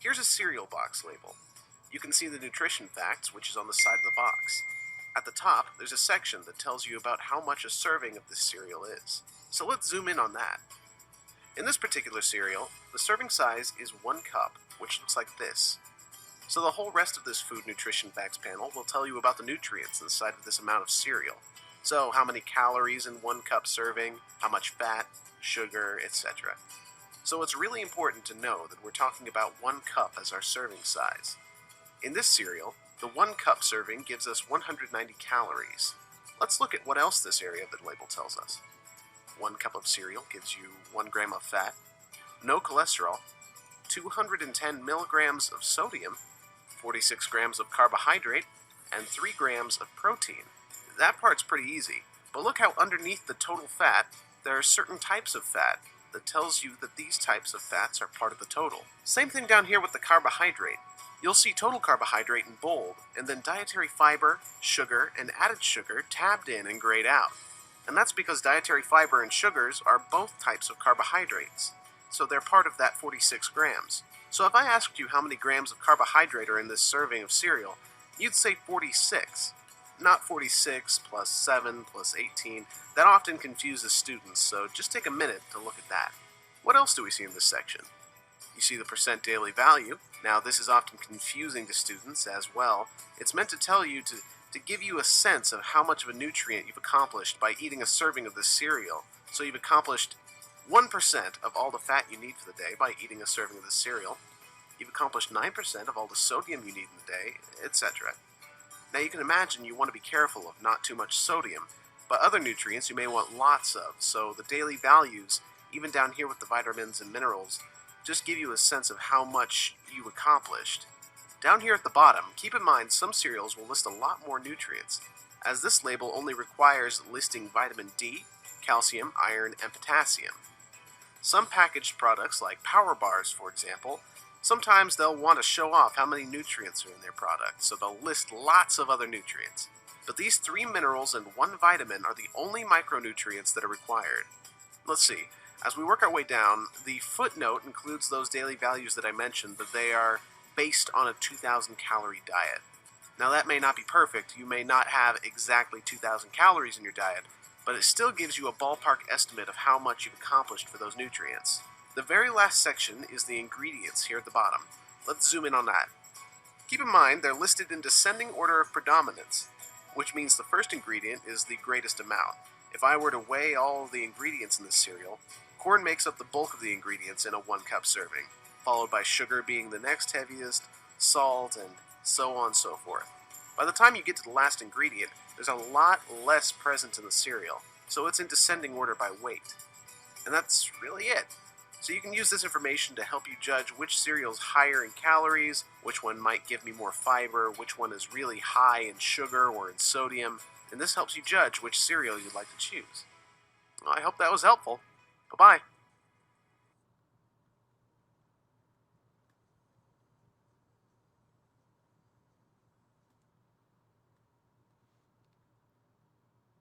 Here's a cereal box label. You can see the nutrition facts, which is on the side of the box. At the top, there's a section that tells you about how much a serving of this cereal is. So let's zoom in on that. In this particular cereal, the serving size is 1 cup, which looks like this. So the whole rest of this food nutrition facts panel will tell you about the nutrients inside of this amount of cereal. So how many calories in 1 cup serving, how much fat, sugar, etc. So it's really important to know that we're talking about 1 cup as our serving size. In this cereal, the 1 cup serving gives us 190 calories. Let's look at what else this area of the label tells us. 1 cup of cereal gives you 1 gram of fat, no cholesterol, 210 milligrams of sodium, 46 grams of carbohydrate, and 3 grams of protein. That part's pretty easy, but look how underneath the total fat, there are certain types of fat that tells you that these types of fats are part of the total. Same thing down here with the carbohydrate. You'll see total carbohydrate in bold, and then dietary fiber, sugar, and added sugar tabbed in and grayed out. And that's because dietary fiber and sugars are both types of carbohydrates, so they're part of that 46 grams. So if I asked you how many grams of carbohydrate are in this serving of cereal, you'd say 46. Not 46 plus 7 plus 18. That often confuses students, so just take a minute to look at that. What else do we see in this section? You see the percent daily value. Now this is often confusing to students as well. It's meant to tell you to give you a sense of how much of a nutrient you've accomplished by eating a serving of this cereal. So you've accomplished 1% of all the fat you need for the day by eating a serving of this cereal. You've accomplished 9% of all the sodium you need in the day, etc. Now you can imagine you want to be careful of not too much sodium, but other nutrients you may want lots of, so the daily values, even down here with the vitamins and minerals, just give you a sense of how much you accomplished. Down here at the bottom, keep in mind some cereals will list a lot more nutrients, as this label only requires listing vitamin D, calcium, iron, and potassium. Some packaged products like Power Bars, for example, sometimes they'll want to show off how many nutrients are in their product, so they'll list lots of other nutrients. But these 3 minerals and 1 vitamin are the only micronutrients that are required. Let's see. As we work our way down, the footnote includes those daily values that I mentioned, but they are based on a 2,000 calorie diet. Now that may not be perfect, you may not have exactly 2,000 calories in your diet, but it still gives you a ballpark estimate of how much you've accomplished for those nutrients. The very last section is the ingredients here at the bottom. Let's zoom in on that. Keep in mind they're listed in descending order of predominance, which means the first ingredient is the greatest amount. If I were to weigh all of the ingredients in this cereal, corn makes up the bulk of the ingredients in a 1 cup serving, followed by sugar being the next heaviest, salt, and so on and so forth. By the time you get to the last ingredient, there's a lot less present in the cereal, so it's in descending order by weight. And that's really it. So you can use this information to help you judge which cereal is higher in calories, which one might give me more fiber, which one is really high in sugar or in sodium, and this helps you judge which cereal you'd like to choose. Well, I hope that was helpful. Bye-bye.